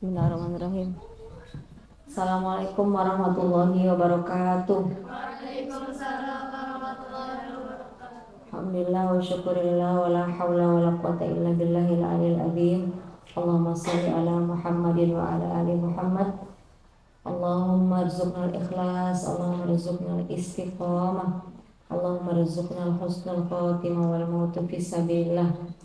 Bismillahirrahmanirrahim. Assalamualaikum warahmatullahi wabarakatuh. Alhamdulillah wa syukurillah wa la hawla wa la quwata illa billahil aliyil azim. Allahumma shalli ala Muhammadin wa ala ali Muhammad. Allahumma rzuqnal ikhlas, Allahumma rzuqnal istiqamah, Allahumma rzuqnal husnul khatimah wal mautu fi sabilillah.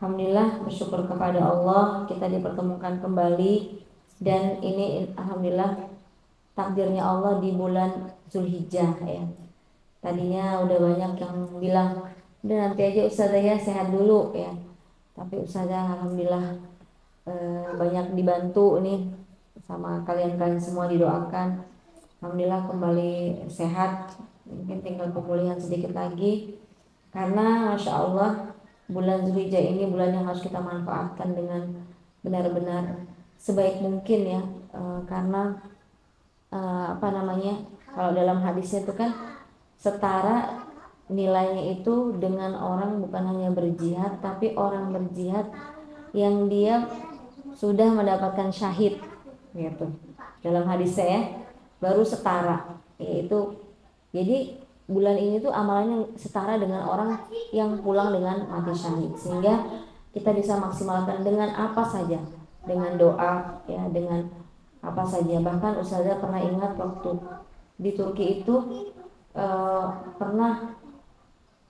Alhamdulillah, bersyukur kepada Allah kita dipertemukan kembali, dan ini alhamdulillah takdirnya Allah di bulan Zulhijjah ya. Tadinya udah banyak yang bilang udah nanti aja Ustazah ya, sehat dulu ya. Tapi Ustazah alhamdulillah banyak dibantu nih sama kalian-kalian semua, didoakan. Alhamdulillah kembali sehat, mungkin tinggal pemulihan sedikit lagi. Karena Masya Allah bulan Zulhijjah ini bulan yang harus kita manfaatkan dengan benar-benar sebaik mungkin ya. Karena kalau dalam hadisnya itu kan setara nilainya itu dengan orang bukan hanya berjihad, tapi orang berjihad yang dia sudah mendapatkan syahid gitu. Dalam hadisnya ya, baru setara, yaitu jadi bulan ini tuh amalannya setara dengan orang yang pulang dengan mati syahid. Sehingga kita bisa maksimalkan dengan apa saja, dengan doa ya, dengan apa saja. Bahkan Ustazah pernah ingat waktu di Turki itu pernah,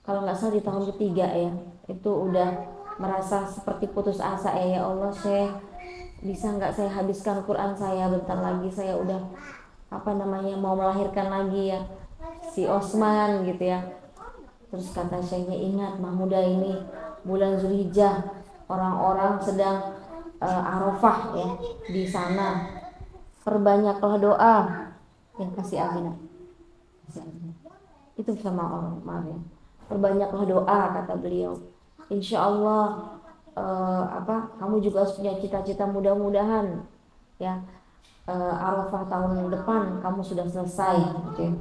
kalau nggak salah di tahun ketiga ya, itu udah merasa seperti putus asa ya Allah Syekh, bisa nggak saya habiskan Quran saya, bentar lagi saya udah mau melahirkan lagi ya si Osman gitu ya. Terus kata Syekhnya, ingat Mahmuda, ini bulan Zulhijjah, orang-orang sedang Arafah ya, di sana perbanyaklah doa yang kasih Amina. Itu sama orang, maaf ya, perbanyaklah doa kata beliau. Insya Allah kamu juga harus punya cita-cita, mudah-mudahan ya Arafah tahun depan kamu sudah selesai gitu ya.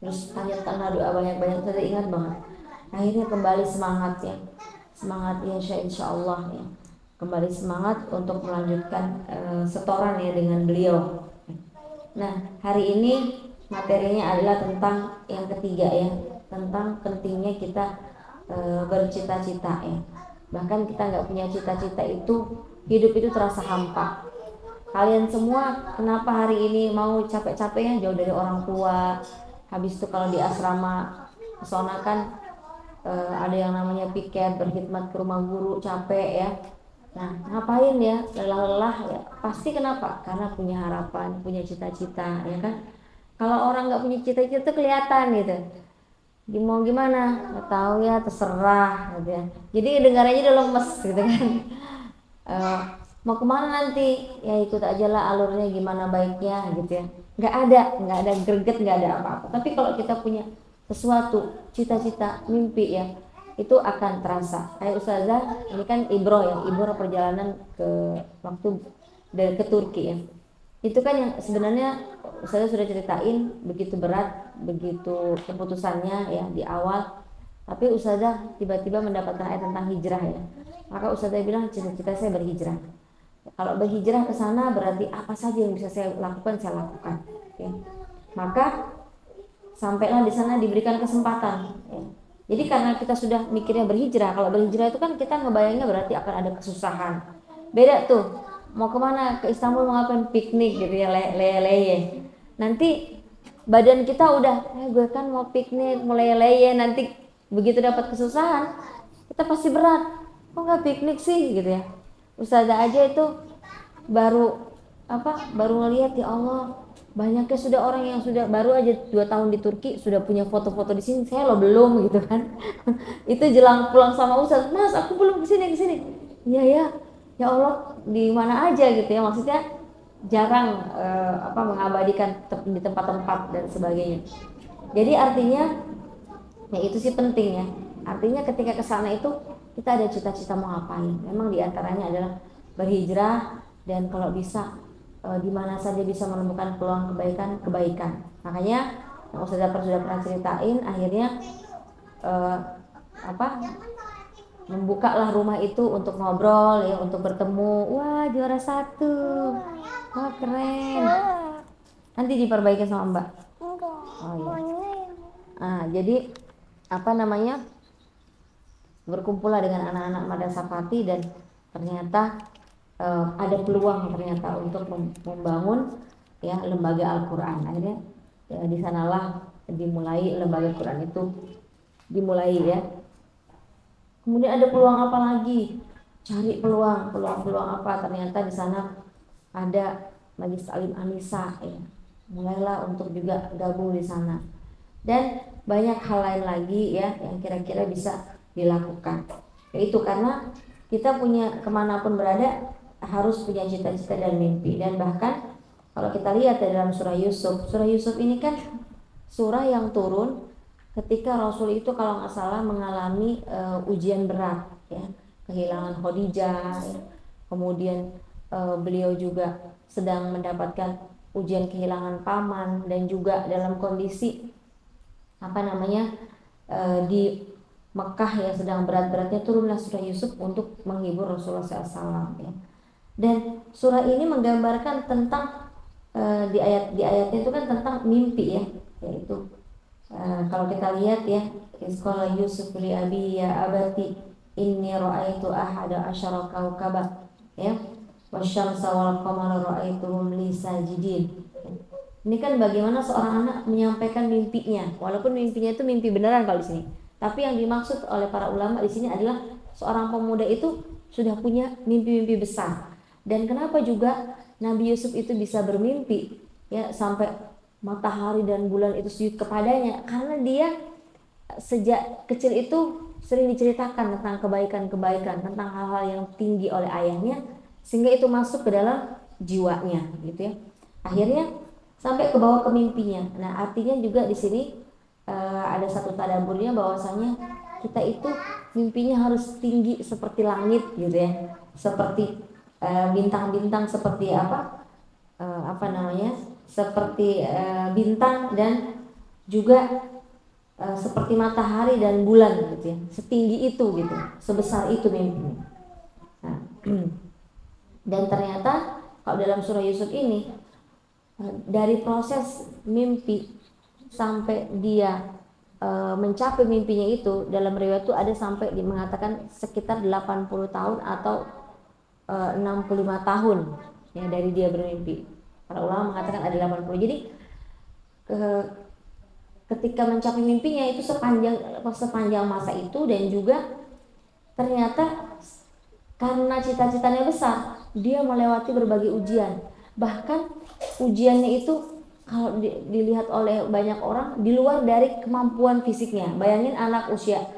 Terus panjatkanlah doa banyak-banyak. Saya ingat banget, akhirnya kembali semangat ya insya Allah ya, kembali semangat untuk melanjutkan setoran ya dengan beliau. Nah, hari ini materinya adalah tentang yang ketiga ya, tentang pentingnya kita bercita-cita ya. Bahkan kita nggak punya cita-cita itu, hidup itu terasa hampa. Kalian semua kenapa hari ini mau capek-capeknya jauh dari orang tua? Habis itu kalau di asrama pesona kan ada yang namanya piket, berkhidmat ke rumah guru, capek ya. Nah, ngapain ya, lelah-lelah ya, pasti kenapa? Karena punya harapan, punya cita-cita ya kan. Kalau orang nggak punya cita-cita itu kelihatan gitu, mau gimana nggak tahu ya, terserah gitu ya. Jadi dengar aja udah lemes gitu kan. Mau kemana nanti ya, ikut aja lah alurnya gimana baiknya gitu ya. Nggak ada greget, nggak ada apa-apa. Tapi kalau kita punya sesuatu, cita-cita, mimpi ya, itu akan terasa. Kayak Ustazah ini kan ibroh perjalanan ke waktu dari ke Turki ya. Itu kan yang sebenarnya Ustazah sudah ceritain, begitu berat, begitu keputusannya ya di awal. Tapi Ustazah tiba-tiba mendapatkan ayat tentang hijrah ya. Maka Ustazah bilang, cita-cita saya berhijrah. Kalau berhijrah ke sana berarti apa saja yang bisa saya lakukan, saya lakukan ya. Maka sampailah di sana diberikan kesempatan ya. Jadi karena kita sudah mikirnya berhijrah, kalau berhijrah itu kan kita ngebayangnya berarti akan ada kesusahan. Beda tuh, mau kemana, ke Istanbul mau ngapain, piknik gitu ya, leye-leye. Nanti badan kita udah, gue kan mau piknik, mau leye-leye. Nanti begitu dapat kesusahan, kita pasti berat. Kok nggak piknik sih gitu ya. Ustazah aja itu baru ngelihat, ya Allah, banyaknya sudah orang yang sudah baru aja 2 tahun di Turki sudah punya foto-foto di sini, saya lo belum gitu kan. Itu jelang pulang sama Ustaz, Mas aku belum kesini. Iya ya Allah, di mana aja gitu ya, maksudnya jarang mengabadikan di tempat-tempat dan sebagainya. Jadi artinya ya itu sih penting ya. Artinya ketika kesana itu kita ada cita-cita mau ngapain. Memang diantaranya adalah berhijrah, dan kalau bisa di mana saja bisa menemukan peluang kebaikan. Makanya yang Ustazah sudah pernah ceritain, akhirnya membukalah rumah itu untuk ngobrol ya, untuk bertemu. Wah, juara satu. Wah, keren. Nanti diperbaiki sama Mbak. Oh iya. Jadi apa namanya? Berkumpullah dengan anak-anak Madrasah Pati dan ternyata ada peluang ternyata untuk membangun ya lembaga Al-Qur'an. Akhirnya ya, di sanalah dimulai lembaga Quran itu dimulai ya. Kemudian ada peluang apa lagi? Cari peluang apa? Ternyata di sana ada Majelis Taklim An-Nisa ya. Mulailah untuk juga gabung di sana. Dan banyak hal lain lagi ya yang kira-kira bisa dilakukan. Yaitu karena kita punya kemanapun berada harus punya cita-cita dan mimpi. Dan bahkan kalau kita lihat dalam surah Yusuf ini kan surah yang turun ketika Rasul itu kalau nggak salah mengalami ujian berat ya, kehilangan Khadijah ya. Kemudian beliau juga sedang mendapatkan ujian kehilangan paman dan juga dalam kondisi apa namanya di Mekah ya sedang berat-beratnya, turunlah surah Yusuf untuk menghibur Rasulullah SAW ya. Dan surah ini menggambarkan tentang di ayatnya itu kan tentang mimpi ya, yaitu kalau kita lihat ya, Isqala Yusuf li abi ya abati inni ra'aitu ahada asyara kaukaba ya, wasyamsa wal qamara ra'aituhum li sajidin. Ini kan bagaimana seorang anak menyampaikan mimpinya, walaupun mimpinya itu mimpi beneran kalau di sini. Tapi yang dimaksud oleh para ulama di sini adalah seorang pemuda itu sudah punya mimpi-mimpi besar. Dan kenapa juga Nabi Yusuf itu bisa bermimpi ya sampai matahari dan bulan itu sujud kepadanya, karena dia sejak kecil itu sering diceritakan tentang kebaikan-kebaikan, tentang hal-hal yang tinggi oleh ayahnya, sehingga itu masuk ke dalam jiwanya gitu ya. Akhirnya sampai ke bawah ke mimpinya. Nah, artinya juga di sini ada satu tadaburnya bahwasanya kita itu mimpinya harus tinggi seperti langit gitu ya. Seperti bintang-bintang, seperti apa namanya? Seperti bintang dan juga seperti matahari dan bulan gitu ya, setinggi itu gitu, sebesar itu mimpinya. Nah, dan ternyata kalau dalam surah Yusuf ini dari proses mimpi sampai dia mencapai mimpinya itu, dalam riwayat itu ada sampai mengatakan sekitar 80 tahun atau 65 tahun ya dari dia bermimpi. Para ulama mengatakan ada 80. Jadi ketika mencapai mimpinya itu sepanjang masa itu, dan juga ternyata karena cita-citanya besar, dia melewati berbagai ujian. Bahkan ujiannya itu kalau dilihat oleh banyak orang di luar dari kemampuan fisiknya. Bayangin anak usia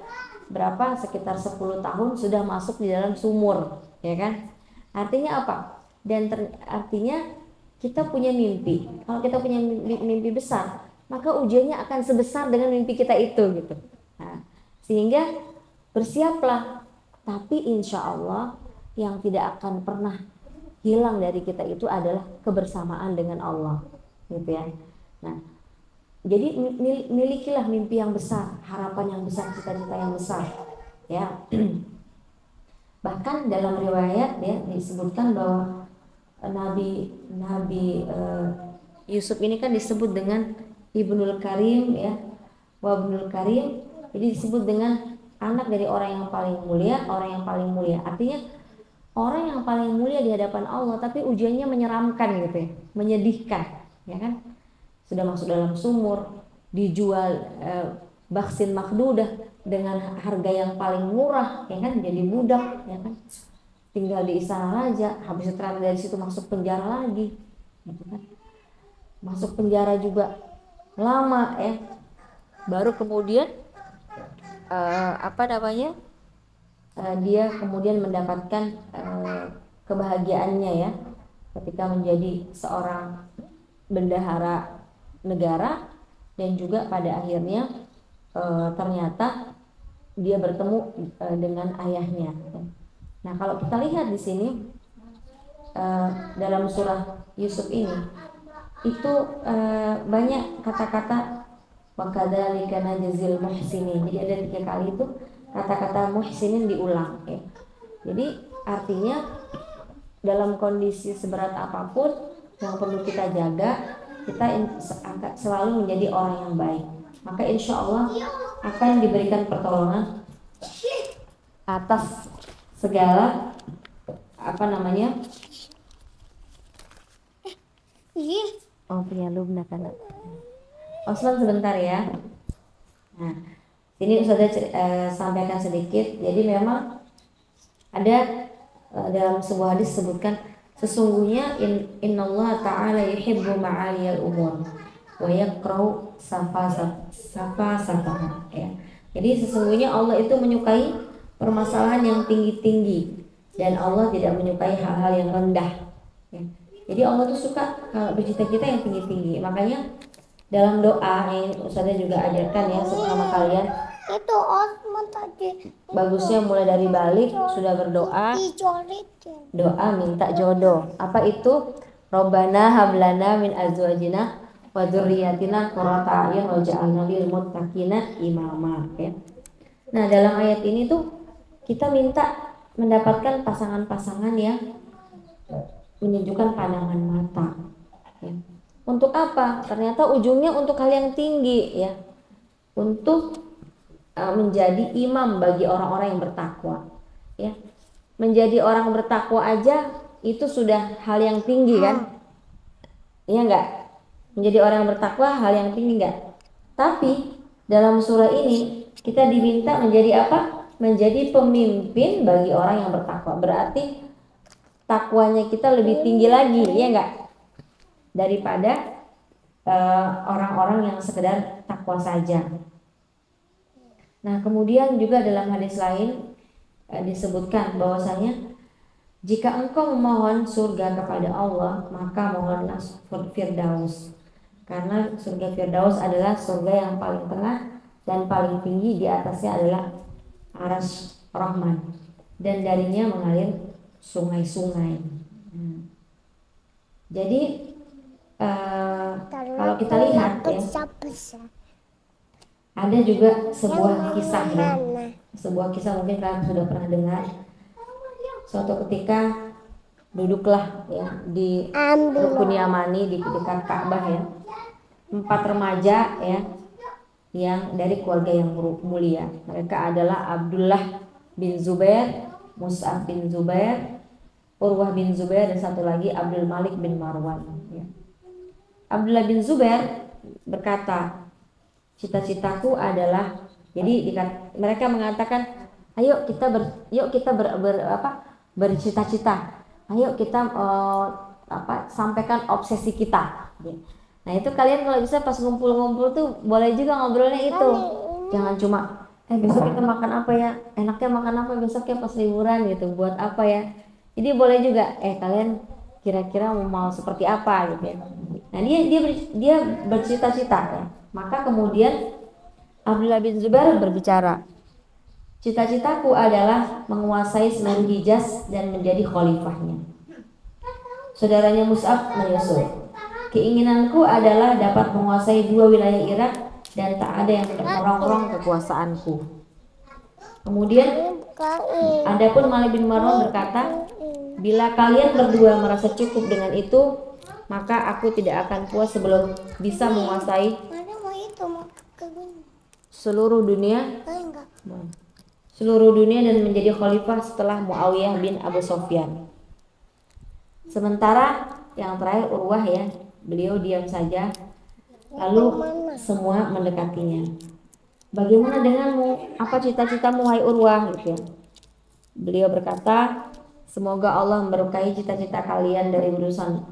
berapa, sekitar 10 tahun sudah masuk di dalam sumur, ya kan? Artinya apa? Dan artinya kita punya mimpi. Kalau kita punya mimpi besar, maka ujiannya akan sebesar dengan mimpi kita itu gitu. Nah, sehingga bersiaplah. Tapi insya Allah yang tidak akan pernah hilang dari kita itu adalah kebersamaan dengan Allah, gitu ya. Nah, jadi milikilah mimpi yang besar, harapan yang besar, cita-cita yang besar, ya. Bahkan dalam riwayat ya disebutkan bahwa Nabi Yusuf ini kan disebut dengan Ibnul Karim ya, Wabnul Karim. Jadi disebut dengan anak dari orang yang paling mulia, orang yang paling mulia. Artinya orang yang paling mulia di hadapan Allah, tapi ujiannya menyeramkan gitu ya, menyedihkan, ya kan? Sudah masuk dalam sumur, dijual baksin makdudah dengan harga yang paling murah, ya kan? Jadi budak, ya kan? Tinggal di istana raja, habis itu dari situ masuk penjara lagi, gitu kan? Masuk penjara juga lama ya, baru kemudian dia kemudian mendapatkan kebahagiaannya ya ketika menjadi seorang bendahara negara, dan juga pada akhirnya ternyata dia bertemu dengan ayahnya. Nah, kalau kita lihat di sini dalam surah Yusuf ini itu banyak kata-kata wakadzalika najzil muhsinin. Jadi ada 3 kali itu kata-kata muhsinin diulang ya. Jadi artinya dalam kondisi seberat apapun yang perlu kita jaga, kita akan selalu menjadi orang yang baik. Maka insya Allah akan diberikan pertolongan atas segala punya Lubna kan. Osman sebentar ya. Nah, ini Ustazah sampaikan sedikit. Jadi memang ada dalam sebuah hadis disebutkan sesungguhnya innallaha ta'ala yuhibbu ma'aliyal umur wa yakrahu safasataha ya. Jadi sesungguhnya Allah itu menyukai permasalahan yang tinggi-tinggi dan Allah tidak menyukai hal-hal yang rendah ya. Jadi Allah tuh suka kalau bercita-cita yang tinggi-tinggi. Makanya dalam doa yang Ustazah juga ajarkan ya sama kalian, itu Osman tadi bagusnya mulai dari balik sudah berdoa, doa minta jodoh. Apa itu? Robbana hablana min azwajina wa dzurriyyatina qurrata a'yun waj'alna lil muttaqina imama ya. Nah, dalam ayat ini tuh kita minta mendapatkan pasangan-pasangan yang menunjukkan pandangan mata ya. Untuk apa? Ternyata ujungnya untuk hal yang tinggi ya. Untuk menjadi imam bagi orang-orang yang bertakwa ya. Menjadi orang bertakwa aja itu sudah hal yang tinggi kan? Iya enggak? Menjadi orang yang bertakwa hal yang tinggi enggak? Tapi dalam surah ini kita diminta menjadi apa? Menjadi pemimpin bagi orang yang bertakwa. Berarti takwanya kita lebih tinggi lagi, ya enggak? Daripada orang-orang yang sekedar takwa saja. Nah, kemudian juga dalam hadis lain disebutkan bahwasanya jika engkau memohon surga kepada Allah, maka mohonlah Firdaus. Karena surga Firdaus adalah surga yang paling tengah dan paling tinggi, di atasnya adalah Arsy Rahman dan darinya mengalir sungai-sungai. Jadi kalau kita lihat ya, ada juga sebuah kisah ya. Sebuah kisah mungkin kalian sudah pernah dengar. Suatu ketika duduklah ya di Rukun Yamani di dekat Ka'bah ya. 4 remaja ya yang dari keluarga yang mulia. Mereka adalah Abdullah bin Zubair, Mus'ab bin Zubair, Urwah bin Zubair, dan satu lagi Abdul Malik bin Marwan ya. Abdullah bin Zubair berkata, cita-citaku adalah, jadi mereka mengatakan, ayo kita bercita-cita, ayo kita sampaikan obsesi kita. Nah itu kalian kalau bisa pas ngumpul-ngumpul tuh boleh juga ngobrolnya itu, jangan cuma besok kita makan apa ya, enaknya makan apa besok ya pas liburan gitu, buat apa ya. Jadi boleh juga kalian kira-kira mau seperti apa gitu ya. Nah dia bercita-cita ya. Maka kemudian Abdullah bin Zubair berbicara, cita-citaku adalah menguasai seluruh Hijaz dan menjadi khalifahnya. Saudaranya Mus'ab menyusul, keinginanku adalah dapat menguasai 2 wilayah Irak dan tak ada yang merongrong kekuasaanku. Kemudian adapun Malik bin Marwan berkata, bila kalian berdua merasa cukup dengan itu, maka aku tidak akan puas sebelum bisa menguasai seluruh dunia dan menjadi khalifah setelah Muawiyah bin Abu Sufyan. Sementara yang terakhir Urwah ya, beliau diam saja, lalu semua mendekatinya. Bagaimana denganmu? Apa cita-citamu wahai Urwah? Gitu ya. Beliau berkata, semoga Allah memberkahi cita-cita kalian dari urusan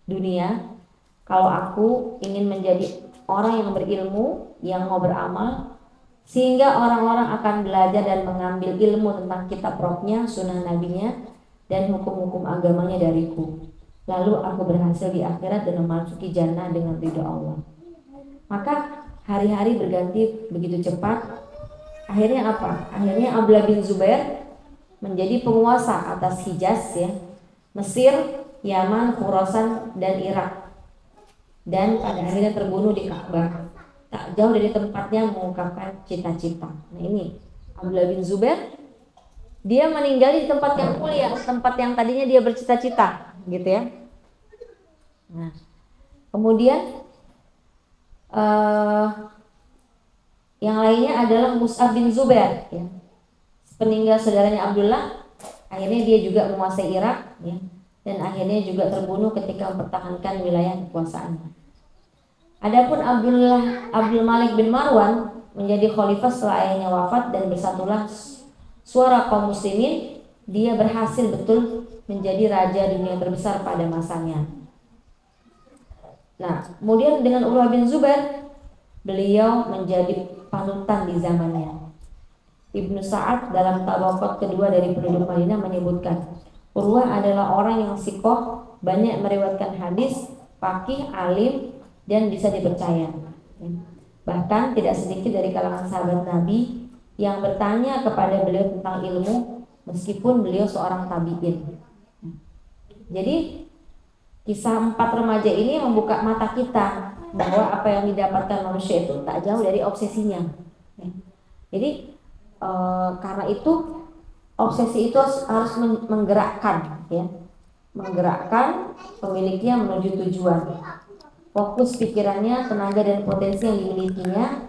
dunia. Kalau aku ingin menjadi orang yang berilmu, yang mau beramal, sehingga orang-orang akan belajar dan mengambil ilmu tentang kitab rohnya, sunnah nabinya, dan hukum-hukum agamanya dariku. Lalu aku berhasil di akhirat dan memasuki jannah dengan ridha Allah. Maka hari-hari berganti begitu cepat. Akhirnya apa? Akhirnya Abdullah bin Zubair menjadi penguasa atas Hijaz ya, Mesir, Yaman, Khurasan, dan Irak. Dan pada akhirnya terbunuh di Ka'bah, tak jauh dari tempatnya mengungkapkan cita-cita. Nah ini Abdullah bin Zubair, dia meninggal di tempat yang mulia, tempat yang tadinya dia bercita-cita, gitu ya. Nah, kemudian yang lainnya adalah Mus'ab bin Zubair, ya. Peninggal saudaranya Abdullah, akhirnya dia juga menguasai Irak, ya, dan akhirnya juga terbunuh ketika mempertahankan wilayah kekuasaannya. Adapun Abdul Malik bin Marwan menjadi khalifah setelah ayahnya wafat, dan bersatulah suara kaum muslimin. Dia berhasil betul menjadi raja dunia terbesar pada masanya. Nah, kemudian dengan Urwah bin Zubair, beliau menjadi panutan di zamannya. Ibnu Sa'ad dalam tabaqat kedua dari penduduk Madinah menyebutkan, Urwah adalah orang yang sikoh, banyak meriwayatkan hadis, faqih, alim, dan bisa dipercaya. Bahkan tidak sedikit dari kalangan sahabat Nabi yang bertanya kepada beliau tentang ilmu, meskipun beliau seorang tabi'in. Jadi kisah 4 remaja ini membuka mata kita bahwa apa yang didapatkan manusia itu tak jauh dari obsesinya. Jadi karena itu obsesi itu harus menggerakkan, ya, menggerakkan pemiliknya menuju tujuan. Fokus pikirannya, tenaga dan potensi yang dimilikinya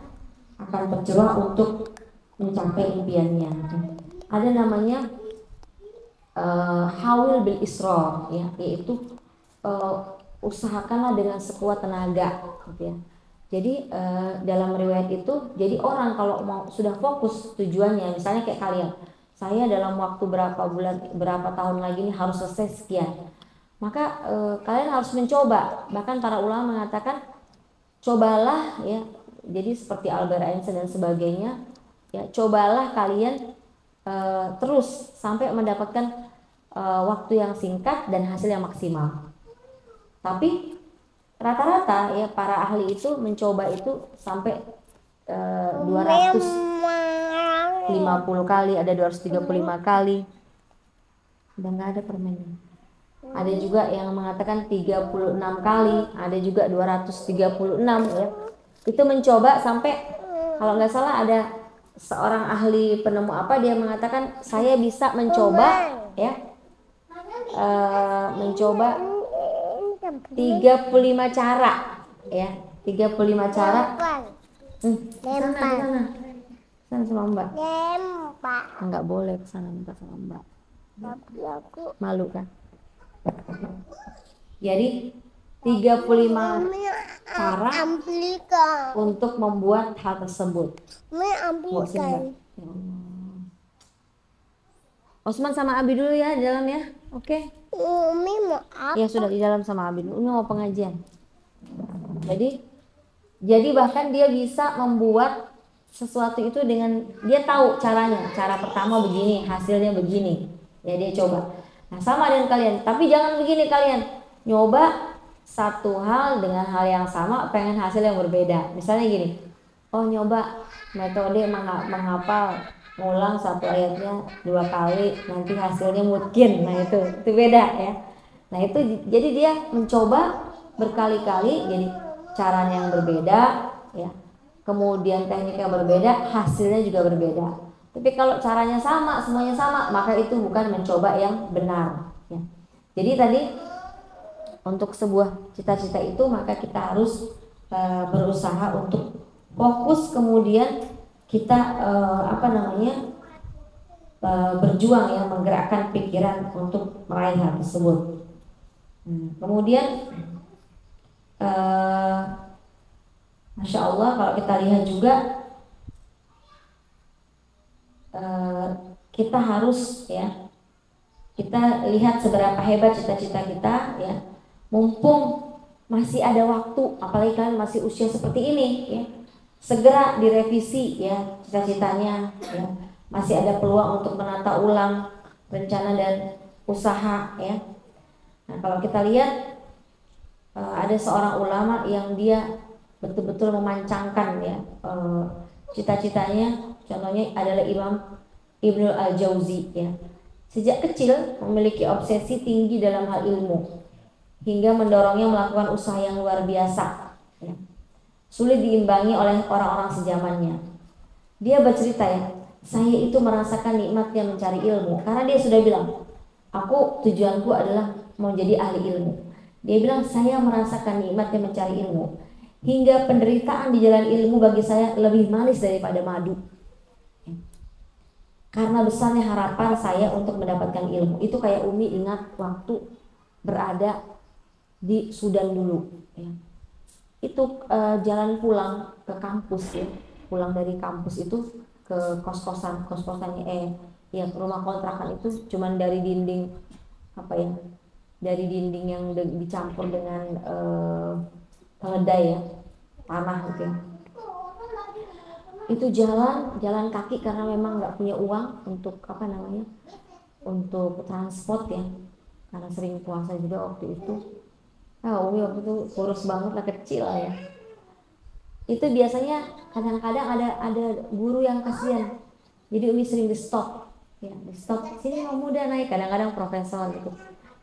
akan tercurah untuk mencapai impiannya. Ada namanya hawil bil israr, ya, yaitu usahakanlah dengan sekuat tenaga, gitu ya. Jadi dalam riwayat itu, jadi orang kalau mau sudah fokus tujuannya, misalnya kayak kalian, saya dalam waktu berapa bulan, berapa tahun lagi ini harus selesai sekian, maka kalian harus mencoba. Bahkan para ulama mengatakan, cobalah, ya. Jadi seperti Albert Einstein dan sebagainya, ya, cobalah kalian terus sampai mendapatkan waktu yang singkat dan hasil yang maksimal. Tapi rata-rata, ya, para ahli itu mencoba itu sampai 250 kali, ada 235 kali. Udah nggak ada permennya. Ada juga yang mengatakan 36 kali, ada juga 236, ya. Itu mencoba sampai, kalau nggak salah ada seorang ahli penemu apa, dia mengatakan saya bisa mencoba, ya, mencoba 35 cara, ya, 35 cara. Sana sama Mbak. Enggak boleh kesana minta sama Mbak. Malu kan? Jadi 35 cara untuk membuat hal tersebut. Osman sama Abi dulu ya di dalam, ya. Oke. Umi mau apa? Ya sudah, di dalam sama Abi dulu. Umi mau pengajian. Jadi bahkan dia bisa membuat sesuatu itu dengan dia tahu caranya. Cara pertama begini, hasilnya begini. Ya, dia coba. Nah, sama dengan kalian. Tapi jangan begini kalian. Nyoba satu hal dengan hal yang sama, pengen hasil yang berbeda. Misalnya gini. Oh, nyoba metode menghafal, ngulang satu ayatnya 2 kali, nanti hasilnya mungkin. Nah, itu beda, ya. Nah, itu jadi dia mencoba berkali-kali, jadi caranya yang berbeda, ya. Kemudian teknik yang berbeda, hasilnya juga berbeda. Tapi kalau caranya sama, semuanya sama, maka itu bukan mencoba yang benar, ya. Jadi tadi untuk sebuah cita-cita itu, maka kita harus berusaha untuk fokus, kemudian kita berjuang, ya, menggerakkan pikiran untuk meraih hal tersebut. Kemudian Masya Allah, kalau kita lihat juga kita harus, ya, kita lihat seberapa hebat cita-cita kita, ya. Mumpung masih ada waktu, apalagi kalian masih usia seperti ini, ya, segera direvisi, ya, cita-citanya, ya. Masih ada peluang untuk menata ulang rencana dan usaha, ya. Nah, kalau kita lihat ada seorang ulama yang dia betul-betul memancangkan, ya, cita-citanya. Contohnya adalah Imam Ibnu Al-Jauzi, ya. Sejak kecil memiliki obsesi tinggi dalam hal ilmu, hingga mendorongnya melakukan usaha yang luar biasa, ya. Sulit diimbangi oleh orang-orang sezamannya. Dia bercerita, ya, saya itu merasakan nikmatnya mencari ilmu. Karena dia sudah bilang, aku tujuanku adalah mau jadi ahli ilmu. Dia bilang, saya merasakan nikmatnya mencari ilmu, hingga penderitaan di jalan ilmu bagi saya lebih manis daripada madu. Karena besarnya harapan saya untuk mendapatkan ilmu. Itu kayak Umi ingat waktu berada di Sudan dulu ya. Itu jalan pulang ke kampus ya, pulang dari kampus itu ke kos-kosannya ya rumah kontrakan itu cuman dari dinding apa ya, dari dinding yang dicampur dengan keledai ya, tanah gitu ya. Itu jalan kaki karena memang nggak punya uang untuk apa namanya, untuk transport ya, karena sering puasa juga waktu itu. Umi waktu itu kurus banget lah, kecil lah ya. Itu biasanya kadang-kadang ada guru yang kasihan, jadi Umi sering di stop ya, di stop, sini mau muda naik, kadang-kadang profesor gitu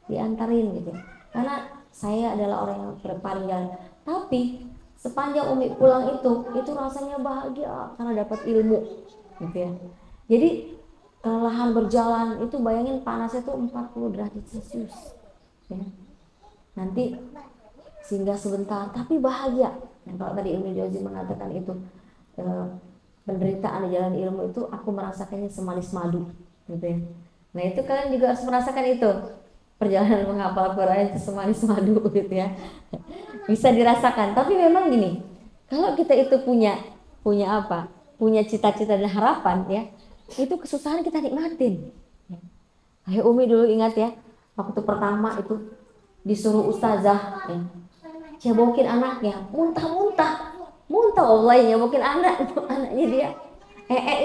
diantarin gitu, karena saya adalah orang yang paling jalan. Tapi sepanjang Umi pulang itu rasanya bahagia karena dapat ilmu gitu ya. Jadi kelelahan berjalan itu, bayangin panasnya tuh 40 derajat Celcius ya. Nanti singgah sebentar tapi bahagia. Nah, kalau tadi Ibnu Jauzi mengatakan itu penderitaan di jalan ilmu itu aku merasakannya semanis madu gitu ya. Nah itu kalian juga harus merasakan itu, perjalanan menghafal Quran itu semanis madu gitu ya. Bisa dirasakan. Tapi memang gini, kalau kita itu punya apa, punya cita-cita dan harapan ya, itu kesusahan kita nikmatin. Kayak Umi dulu ingat ya, waktu pertama itu disuruh ustazah ya, cebokin anaknya, muntah Allah ya, nyabokin anaknya dia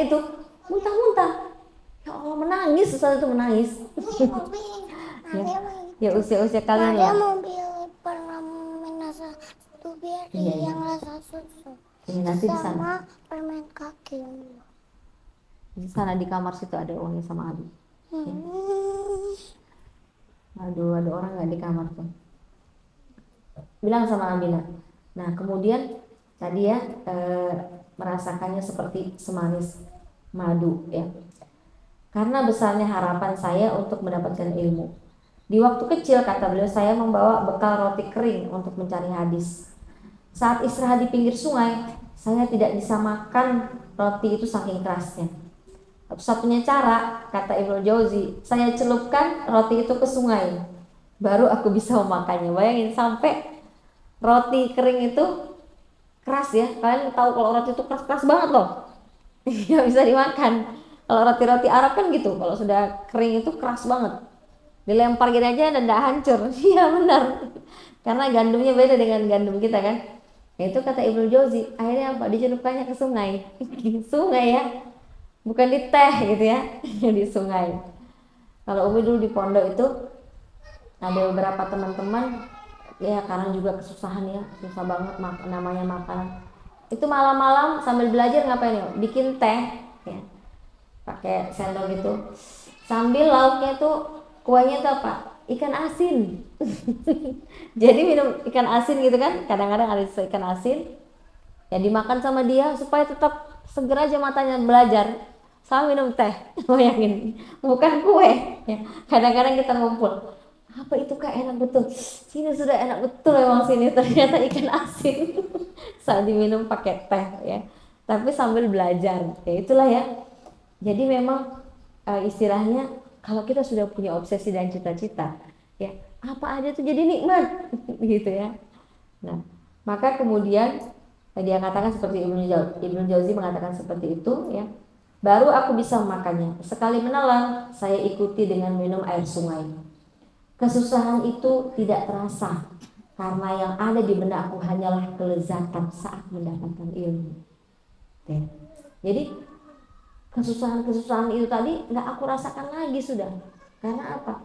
itu muntah, ya Allah menangis, ustazah itu menangis. Ya usia kalian lah. Permen strawberry Iya. yang rasa susu. Nanti di sana. Sama permen kaki. Di sana di kamar situ ada Umi sama Abi. Aduh, ada orang nggak di kamar tuh? Bilang sama Amina. Nah, kemudian tadi ya merasakannya seperti semanis madu ya. Karena besarnya harapan saya untuk mendapatkan ilmu. Di waktu kecil, kata beliau, saya membawa bekal roti kering untuk mencari hadis. Saat istirahat di pinggir sungai, saya tidak bisa makan roti itu saking kerasnya. Satu-satunya cara, kata Ibnu Jauzi, saya celupkan roti itu ke sungai, baru aku bisa memakannya. Bayangin, sampai roti kering itu keras ya. Kalian tahu kalau roti itu keras banget loh, nggak bisa dimakan. Kalau roti-roti Arab kan gitu, kalau sudah kering itu keras banget, dilempar gini aja dan tidak hancur. Iya benar, karena gandumnya beda dengan gandum kita kan. Itu kata Ibnu Jauzi, akhirnya apa, dicelupkannya ke sungai. Sungai ya, bukan di teh gitu ya. Di sungai. Kalau Umi dulu di pondok itu ada beberapa teman-teman ya, karena juga kesusahan ya, susah banget namanya makanan. Itu malam-malam sambil belajar ngapain ya, bikin teh ya, pakai sendok gitu, sambil lauknya tuh kuahnya tuh apa, ikan asin. Jadi minum ikan asin gitu kan, kadang-kadang ada ikan asin ya, dimakan sama dia supaya tetap seger aja matanya belajar, sama minum teh. Bayangin, bukan kue ya. Kadang-kadang kita ngumpul, apa itu Kak, enak betul, sini sudah enak betul emang sini, ternyata ikan asin. Saat diminum pakai teh ya, tapi sambil belajar ya, itulah ya. Jadi memang istilahnya kalau kita sudah punya obsesi dan cita-cita ya, apa aja tuh jadi nikmat. Gitu ya. Nah, maka kemudian dia katakan seperti Ibnu Jauzi mengatakan seperti itu ya, baru aku bisa memakannya. Sekali menelan, saya ikuti dengan minum air sungai. Kesusahan itu tidak terasa, karena yang ada di benakku hanyalah kelezatan saat mendapatkan ilmu. Ya. Jadi kesusahan itu tadi nggak aku rasakan lagi sudah. Karena apa?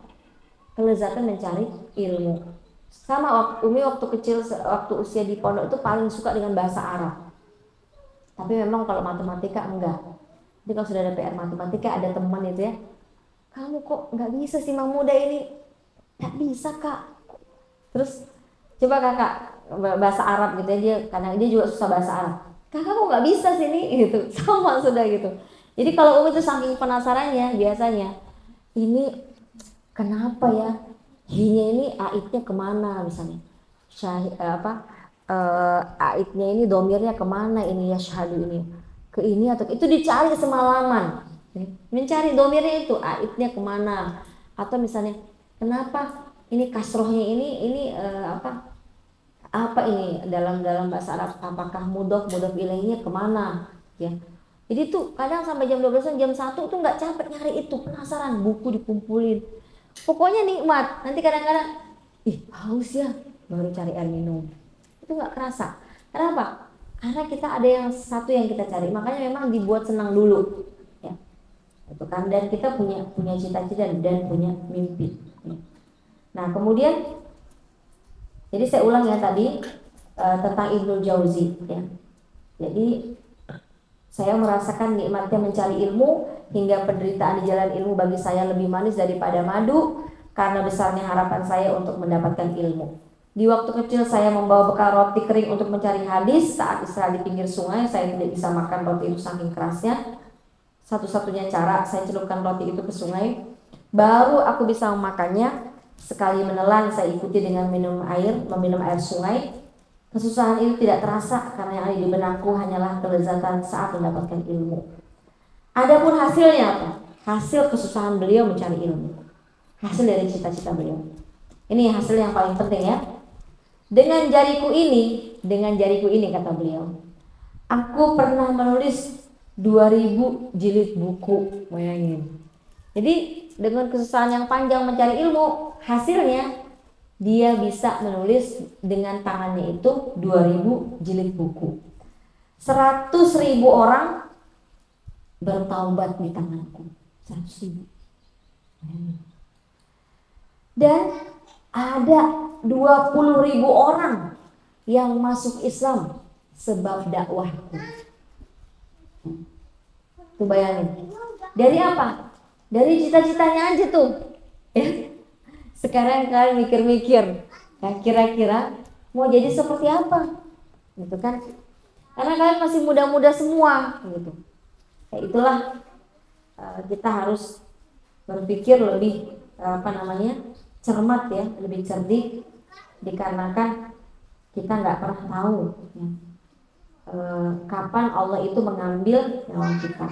Kelezatan mencari ilmu. Sama Umi waktu kecil, waktu usia di pondok itu paling suka dengan bahasa Arab. Tapi memang kalau matematika enggak. Jadi kalau sudah ada PR matematika, ada teman itu ya, kamu kok nggak bisa sih Mahmuda ini? Nggak bisa Kak. Terus coba Kakak bahasa Arab gitu ya, dia karena dia juga susah bahasa Arab. Kakak kok nggak bisa sih ini gitu. Sama sudah gitu. Jadi kalau Umi itu saking penasarannya biasanya, ini kenapa ya? Hi-nya ini aitnya kemana misalnya? Aitnya ini domirnya kemana ini ya syahadu ini? Ke ini atau itu dicari semalaman. Mencari domirnya itu aitnya kemana? Atau misalnya kenapa ini kasrohnya ini apa ini dalam dalam bahasa Arab, apakah mudhof ilaihnya kemana ya. Jadi tuh kadang sampai jam 12 jam 1 tuh nggak capek nyari itu, penasaran, buku dikumpulin, pokoknya nikmat. Nanti kadang-kadang ih haus ya, baru cari air minum, itu nggak kerasa. Kenapa? Karena kita ada yang satu yang kita cari, makanya memang dibuat senang dulu ya, itu kan. Dan kita punya cita-cita dan punya mimpi ya. Nah kemudian, jadi saya ulang ya tadi tentang Ibnu Jauzi ya. Jadi saya merasakan nikmatnya mencari ilmu, hingga penderitaan di jalan ilmu bagi saya lebih manis daripada madu, karena besarnya harapan saya untuk mendapatkan ilmu. Di waktu kecil saya membawa bekal roti kering untuk mencari hadis. Saat istirahat di pinggir sungai, saya tidak bisa makan roti itu saking kerasnya. Satu-satunya cara, saya celupkan roti itu ke sungai, baru aku bisa memakannya. Sekali menelan, saya ikuti dengan meminum air sungai. Kesusahan itu tidak terasa, karena yang ada di benakku hanyalah kelezatan saat mendapatkan ilmu. Adapun hasilnya apa? Hasil kesusahan beliau mencari ilmu, hasil dari cita-cita beliau. Ini hasil yang paling penting ya. Dengan jariku ini kata beliau, aku pernah menulis 2000 jilid buku, bayangin. Jadi dengan kesusahan yang panjang mencari ilmu, hasilnya dia bisa menulis dengan tangannya itu 2000 jilid buku. 100.000 orang bertaubat di tanganku. 100.000. Dan ada 20.000 orang yang masuk Islam sebab dakwahku. Tuh bayangin. Dari apa? Dari cita-citanya aja tuh ya. Sekarang kalian mikir-mikir ya, kira-kira mau jadi seperti apa gitu kan, karena kalian masih muda-muda semua gitu ya. Itulah kita harus berpikir lebih cermat ya, lebih cerdik, dikarenakan kita nggak pernah tahu ya, kapan Allah itu mengambil nyawa kita.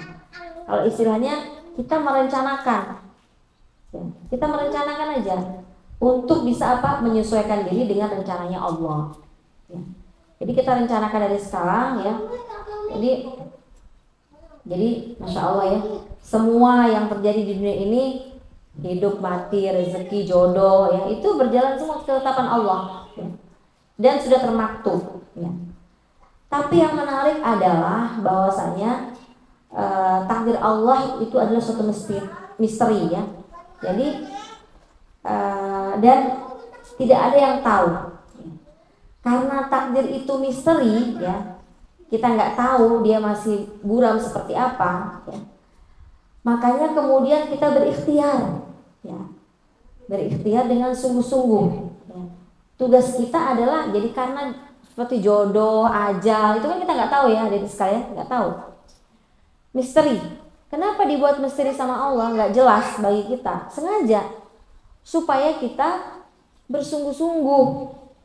Kalau istilahnya kita merencanakan ya, kita merencanakan aja untuk bisa menyesuaikan diri dengan rencananya Allah ya. Jadi kita rencanakan dari sekarang ya. Jadi Masya Allah ya, semua yang terjadi di dunia ini, hidup, mati, rezeki, jodoh ya, itu berjalan semua ketetapan Allah ya, dan sudah termaktub ya. Tapi yang menarik adalah bahwasanya takdir Allah itu adalah suatu misteri ya. Jadi dan tidak ada yang tahu. Karena takdir itu misteri ya, kita nggak tahu dia masih buram seperti apa ya. Makanya kemudian kita berikhtiar ya, berikhtiar dengan sungguh-sungguh ya. Tugas kita adalah, jadi karena seperti jodoh, ajal, itu kan kita nggak tahu ya, adik sekalian, nggak tahu. Misteri. Kenapa dibuat misteri sama Allah? Nggak jelas bagi kita, sengaja supaya kita bersungguh-sungguh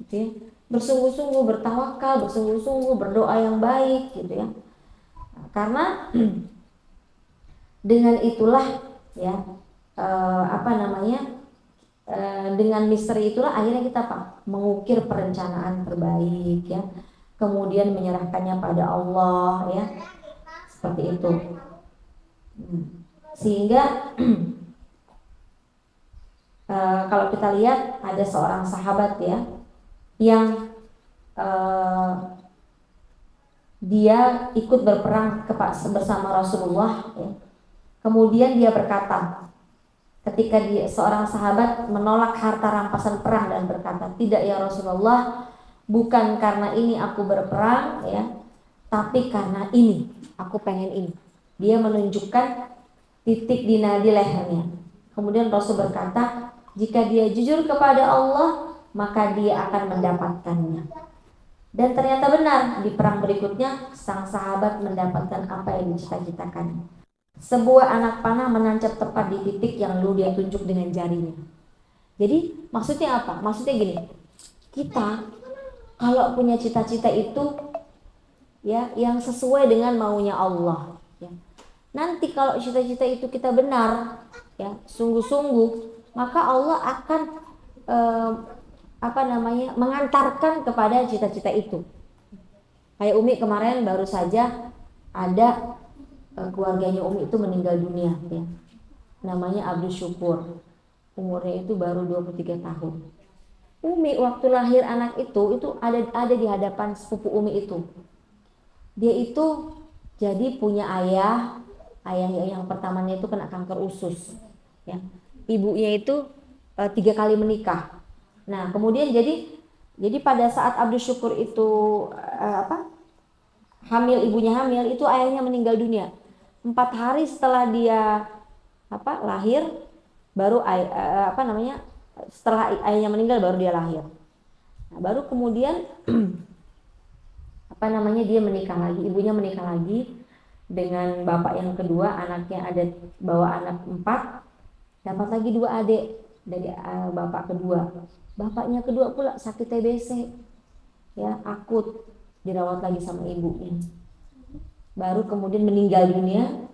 gitu ya. Bersungguh-sungguh bertawakal, bersungguh-sungguh berdoa yang baik gitu ya. Karena dengan itulah ya dengan misteri itulah akhirnya kita mengukir perencanaan terbaik ya. Kemudian menyerahkannya pada Allah ya. Seperti itu. Sehingga kalau kita lihat ada seorang sahabat ya, yang dia ikut berperang bersama Rasulullah ya. Kemudian dia berkata, ketika seorang sahabat menolak harta rampasan perang dan berkata, tidak ya Rasulullah, bukan karena ini aku berperang ya, tapi karena ini, aku pengen ini. Dia menunjukkan titik di nadi lehernya. Kemudian Rasul berkata, jika dia jujur kepada Allah, maka dia akan mendapatkannya. Dan ternyata benar, di perang berikutnya sang sahabat mendapatkan apa yang dicita-citakannya. sebuah anak panah menancap tepat di titik yang dulu dia tunjuk dengan jarinya. Jadi maksudnya apa? Maksudnya gini, kita kalau punya cita-cita itu ya yang sesuai dengan maunya Allah ya. Nanti kalau cita-cita itu kita benar ya, sungguh-sungguh, maka Allah akan mengantarkan kepada cita-cita itu. Kayak Umi kemarin baru saja ada keluarganya Umi itu meninggal dunia ya. Namanya Abdul Syukur. Umurnya itu baru 23 tahun. Umi waktu lahir anak itu ada di hadapan sepupu Umi itu. Dia itu jadi punya ayah yang pertamanya itu kena kanker usus ya. Ibunya itu 3 kali menikah. Nah, kemudian jadi pada saat Abdul Syukur itu ibunya hamil, itu ayahnya meninggal dunia. 4 hari setelah dia lahir, baru setelah ayahnya meninggal baru dia lahir. Nah, baru kemudian dia menikah lagi, ibunya menikah lagi dengan bapak yang kedua, anaknya ada bawa anak 4, dapat lagi 2 adik dari bapak kedua. Bapaknya kedua pula sakit TBC ya, akut, dirawat lagi sama ibunya. Baru kemudian meninggal dunia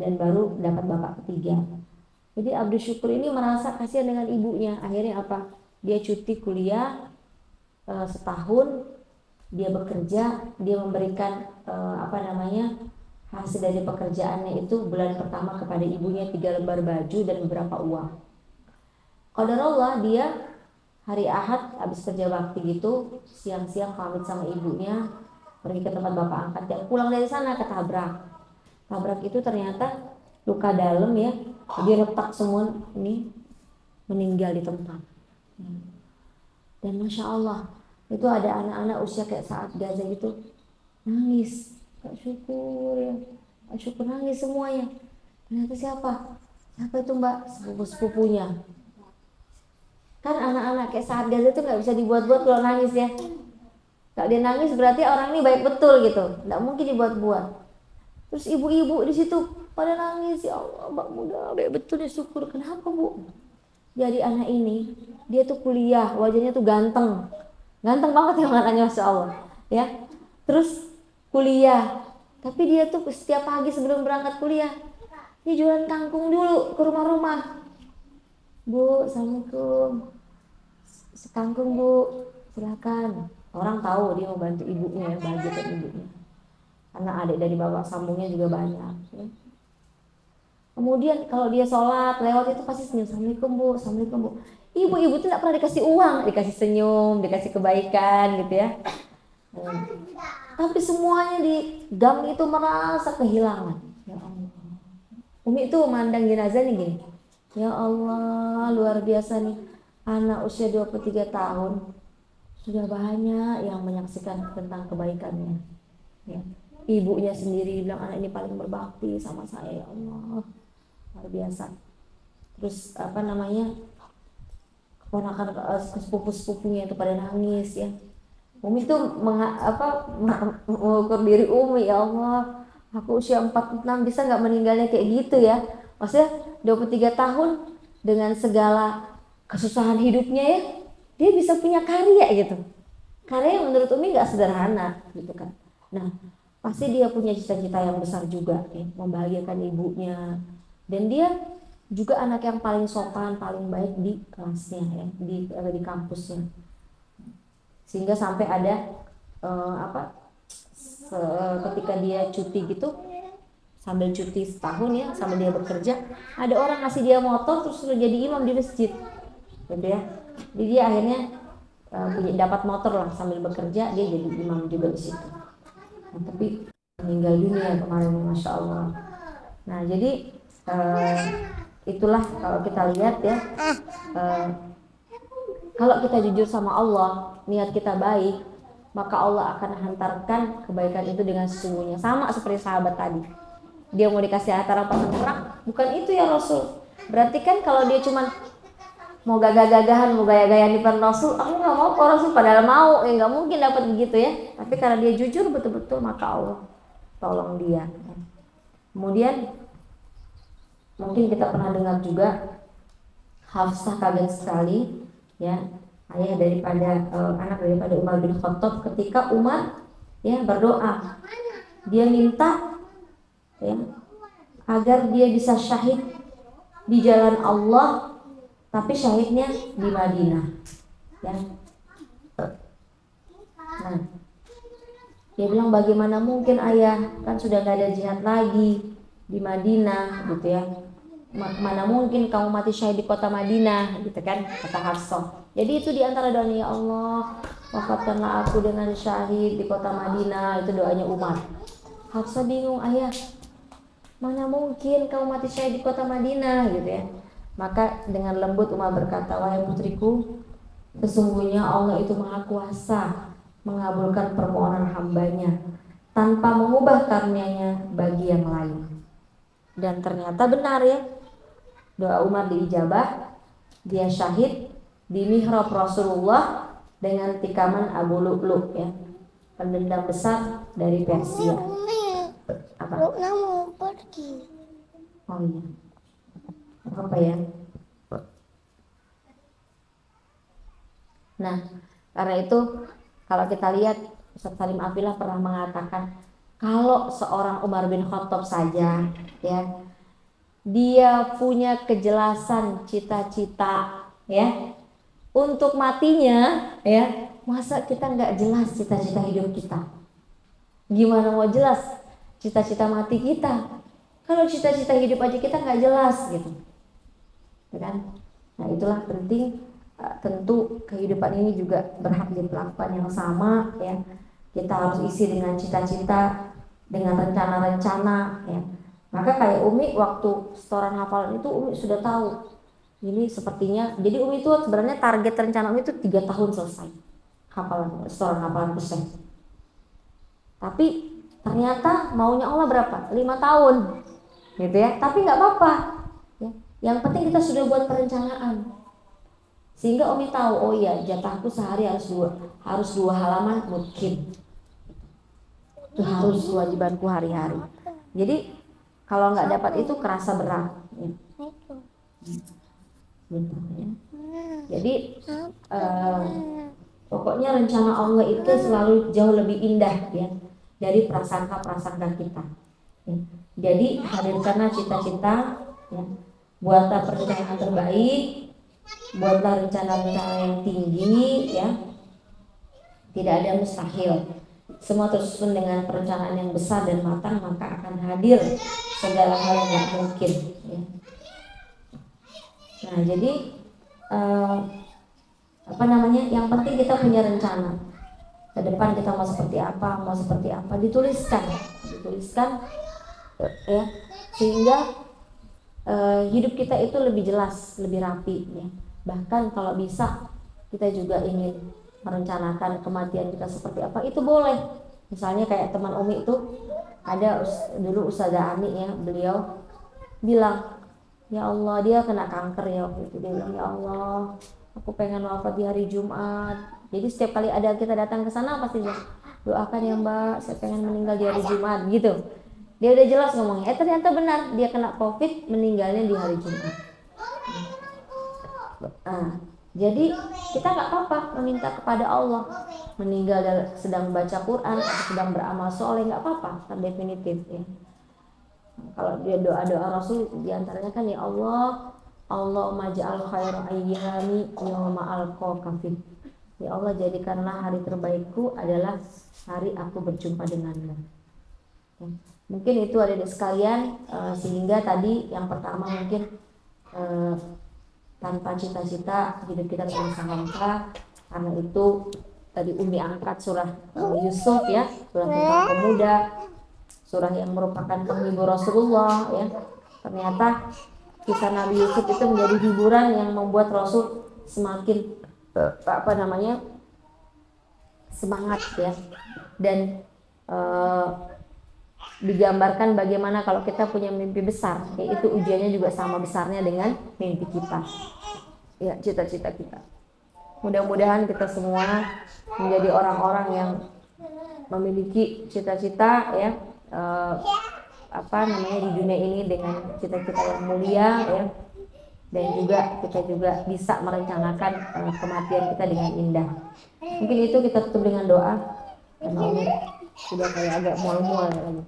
dan baru dapat bapak ketiga. Jadi Abdul Syukur ini merasa kasihan dengan ibunya. Akhirnya apa? Dia cuti kuliah setahun, dia bekerja, dia memberikan hasil dari pekerjaannya itu bulan pertama kepada ibunya 3 lembar baju dan beberapa uang. Qadarullah dia hari Ahad habis kerja bakti gitu, siang-siang pamit sama ibunya pergi ke tempat bapak angkat. Dia pulang dari sana ketabrak. Tabrak itu ternyata luka dalam ya, dia retak semua, ini meninggal di tempat. Dan Masya Allah, itu ada anak-anak usia kayak saat Gaza gitu nangis, Kak Syukur ya, Kak Syukur nangis semuanya. Ternyata siapa itu Mbak? Sepupu-sepupunya. Kan anak-anak kayak saat Gaza itu nggak bisa dibuat-buat kalau nangis ya. Kalau dia nangis berarti orang ini baik betul gitu, nggak mungkin dibuat-buat. Terus ibu-ibu di situ pada nangis, ya Allah Mbak muda baik betul ya Syukur. Kenapa Bu? Jadi anak ini dia tuh kuliah, wajahnya tuh ganteng banget ya anaknya Masya Allah ya. Terus kuliah, tapi dia tuh setiap pagi sebelum berangkat kuliah dia jualan kangkung dulu ke rumah-rumah. Bu, Assalamualaikum, sekangkung Bu, silakan. Orang tahu dia mau bantu ibunya ya, bahagiakan ibunya. Karena adik dari bapak sambungnya juga banyak ya. Kemudian kalau dia sholat lewat itu pasti senyum, Assalamualaikum Bu, Assalamualaikum Bu. Ibu-ibu itu tidak pernah dikasih uang, dikasih senyum, dikasih kebaikan gitu ya. Tapi semuanya di gang itu merasa kehilangan. Ya Allah. Umi itu memandang jenazah nih gini, ya Allah luar biasa nih, anak usia 23 tahun sudah banyak yang menyaksikan tentang kebaikannya ya. Ibunya sendiri bilang anak ini paling berbakti sama saya, ya Allah luar biasa. Terus keponakan sepupu-sepupunya itu pada nangis ya. Umi itu mengukur diri Umi, ya Allah aku usia 46 bisa gak meninggalnya kayak gitu ya. Maksudnya 23 tahun dengan segala kesusahan hidupnya ya, dia bisa punya karya gitu. Karya yang menurut Umi gak sederhana gitu kan. Nah pasti dia punya cita-cita yang besar juga ya, membahagiakan ibunya. Dan dia juga anak yang paling sopan, paling baik di kelasnya ya, di kampusnya. Sehingga sampai ada ketika dia cuti gitu, sambil cuti setahun ya, sambil dia bekerja, ada orang ngasih dia motor terus sudah jadi imam di masjid gitu ya. Jadi dia akhirnya dapat motor lah, sambil bekerja dia jadi imam juga di situ. Nah, tapi meninggal dunia kemarin, Masya Allah. Nah jadi itulah kalau kita lihat ya, kalau kita jujur sama Allah, niat kita baik, maka Allah akan hantarkan kebaikan itu dengan sesungguhnya. Sama seperti sahabat tadi, dia mau dikasih harta rampasan perang, bukan itu ya Rasul. Berarti kan kalau dia cuma mau gagah-gagahan, mau gaya-gayaan di depan Rasul, aku nggak mau kok Rasul, padahal mau, ya nggak mungkin dapat begitu ya. Tapi karena dia jujur betul-betul, maka Allah tolong dia. Kemudian mungkin kita pernah dengar juga, Hafsah kaget sekali ya, anak daripada Umar bin Khattab ketika Umar ya berdoa, dia minta ya agar dia bisa syahid di jalan Allah, tapi syahidnya di Madinah ya. Nah, dia bilang, bagaimana mungkin ayah, kan sudah gak ada jihad lagi di Madinah gitu ya, mana mungkin kamu mati syahid di kota Madinah gitu kan, kata Hafsah. Jadi itu diantara doa, ya Allah wafatkanlah aku dengan syahid di kota Madinah, itu doanya Umar. Hafsah bingung, ayah mana mungkin kamu mati syahid di kota Madinah gitu ya. Maka dengan lembut Umar berkata, wahai putriku, sesungguhnya Allah itu maha kuasa mengabulkan permohonan hambanya tanpa mengubah karunia-Nya bagi yang lain. Dan ternyata benar ya, doa Umar diijabah, dia syahid di mihrab Rasulullah dengan tikaman Abu Lu'lu ya, pendendam besar dari Persia. Apa? Lukna mau pergi. Oh iya. Apa ya? Nah, karena itu kalau kita lihat, Ustaz Salim Afilah pernah mengatakan, kalau seorang Umar bin Khattab saja ya, dia punya kejelasan cita-cita ya untuk matinya ya, masa kita nggak jelas cita-cita hidup kita? Gimana mau jelas cita-cita mati kita kalau cita-cita hidup aja kita nggak jelas gitu kan? Nah itulah penting. Tentu kehidupan ini juga berhak diperlakukan yang sama ya. Kita harus isi dengan cita-cita, dengan rencana-rencana ya. Maka kayak Umi waktu setoran hafalan itu, Umi sudah tahu ini sepertinya. Jadi Umi itu sebenarnya target rencana Umi itu 3 tahun selesai hafalan, setoran hafalan pesan. Tapi ternyata maunya Allah berapa? 5 tahun gitu ya. Tapi nggak apa-apa ya. Yang penting kita sudah buat perencanaan, sehingga Umi tahu, oh iya jatahku sehari harus dua halaman mungkin. Itu harus kewajibanku hari-hari. Jadi kalau nggak dapat itu kerasa berat. Ya. Jadi pokoknya rencana Allah itu selalu jauh lebih indah ya dari prasangka-prasangka kita. Ya. Jadi hadirkanlah cita-cita, ya. Buatlah perencanaan terbaik. Buatlah rencana-rencana yang tinggi ya. Tidak ada mustahil. Semua tersusun dengan perencanaan yang besar dan matang, maka akan hadir segala hal yang tidak mungkin ya. Nah jadi yang penting kita punya rencana ke depan, kita mau seperti apa, dituliskan ya, sehingga hidup kita itu lebih jelas, lebih rapi ya. Bahkan kalau bisa kita juga ingin merencanakan kematian kita seperti apa, itu boleh. Misalnya kayak teman Umi itu ada dulu Ustazah Ani ya, beliau bilang, ya Allah, dia kena kanker ya waktu itu. Dia bilang, ya Allah, aku pengen wafat di hari Jumat. Jadi setiap kali ada kita datang ke sana pasti dia doakan ya Mbak, saya pengen meninggal di hari Jumat gitu. Dia udah jelas ngomongnya. Ternyata benar, dia kena COVID, meninggalnya di hari Jumat. Jadi kita nggak apa-apa meminta kepada Allah, meninggal sedang baca Quran atau sedang beramal soleh, nggak apa-apa, definitif ya. Kalau dia doa-doa Rasul diantaranya kan, ya Allah, Allahumma ja'al khairu ayyami yawma alqaka fi. Ya Allah, jadikanlah hari terbaikku adalah hari aku berjumpa denganmu. Ya. Mungkin itu adik-adik sekalian, sehingga tadi yang pertama mungkin tanpa cita-cita hidup kita terasa hampa. Karena itu tadi Umi angkat surah Yusuf ya, surah tentang pemuda, surah yang merupakan penghibur Rasulullah ya. Ternyata kisah Nabi Yusuf itu menjadi hiburan yang membuat Rasul semakin semangat ya. Dan digambarkan bagaimana kalau kita punya mimpi besar, yaitu ujiannya juga sama besarnya dengan mimpi kita ya, cita-cita kita. Mudah-mudahan kita semua menjadi orang-orang yang memiliki cita-cita ya, di dunia ini dengan cita-cita yang mulia ya, dan juga kita juga bisa merencanakan kematian kita dengan indah. Mungkin itu kita tutup dengan doa karena ini sudah kayak agak mual-mual lagi.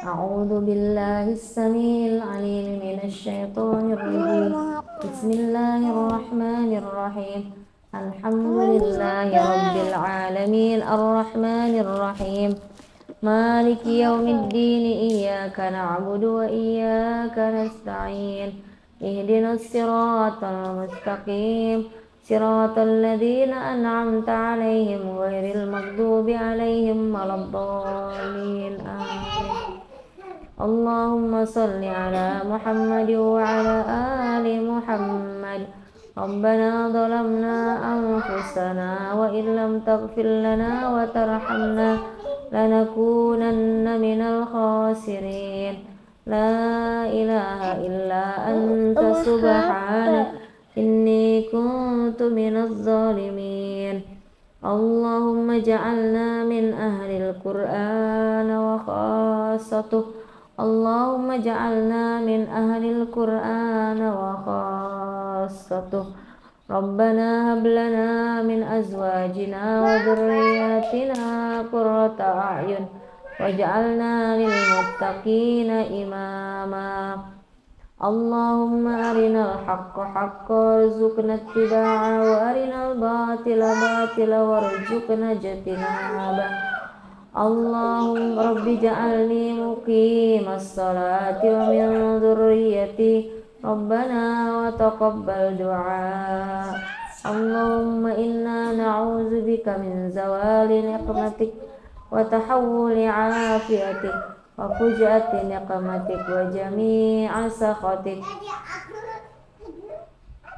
A'udzu billahi samil alim minasy syaithanir rajim. Bismillahirrahmanirrahim. Alhamdulillahi rabbil alamin arrahmanir rahim. Maliki yaumiddin iyyaka na'budu wa iyyaka nasta'in. Ihdinas siratal mustaqim. Siratal ladzina an'amta 'alaihim ghairil maghdubi 'alaihim waladdallin. Amin. Allahumma salli ala Muhammad wa ala ali Muhammad. Rabbana zalamna anfusana wa illam taghfir lana wa tarhamna lanakunanna minal khasirin. La ilaha illa anta subhanaka inni kuntu minaz zalimin. Allahumma ja'alna min ahlil Qur'an wa khassatuh. Allahumma ja'alna min ahlil Qur'an wa khassatuh. Rabbana hab lana min azwajina wa dhurriyyatina qurrata a'yun waj'alna lil muttaqina imama. Allahumma arinal haqqa haqqan warzuqna ittiba'a wa arinal batila batila warzuqna ijtinaba. Allahumma rabbi ja'alni muqimas salati wa min dhurriyyati Rabbana wa taqabbal du'a. Allahumma inna na'udzubika min zawali niqmatik wa tahawuli afiyatik wa fujati niqmatik wa jami'a sakhatik.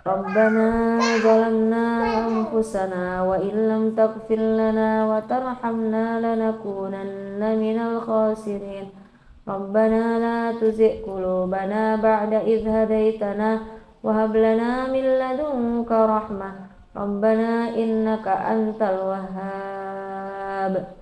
Rabbana zalamna anfusana wa illam taghfir lana wa tarhamna lanakunanna minal khasirin. Rabbana la tuzigh qulubana ba'da idh hadaitana wa hab lana min ladunka rahmah. Rabbana innaka antal wahhab.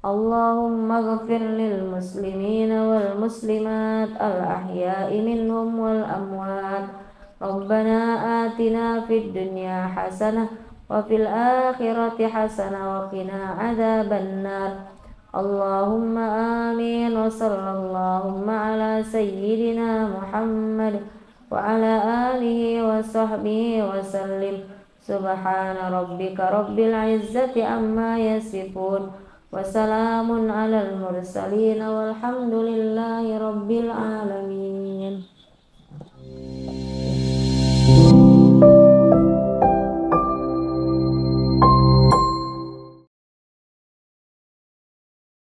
Allahumma ighfir lil muslimina wal muslimat al ahya'i minhum wal amwat. Rabbana atina fid dunya hasanah wa fil akhirati hasanah wa qina adzaban nar. Allahumma amin wa sallallahu ala sayyidina Muhammad wa ala alihi wa sahbihi wa sallim. Subhana rabbika rabbil izzati amma yasifun wa salamun alal mursalin walhamdulillahi rabbil alamin.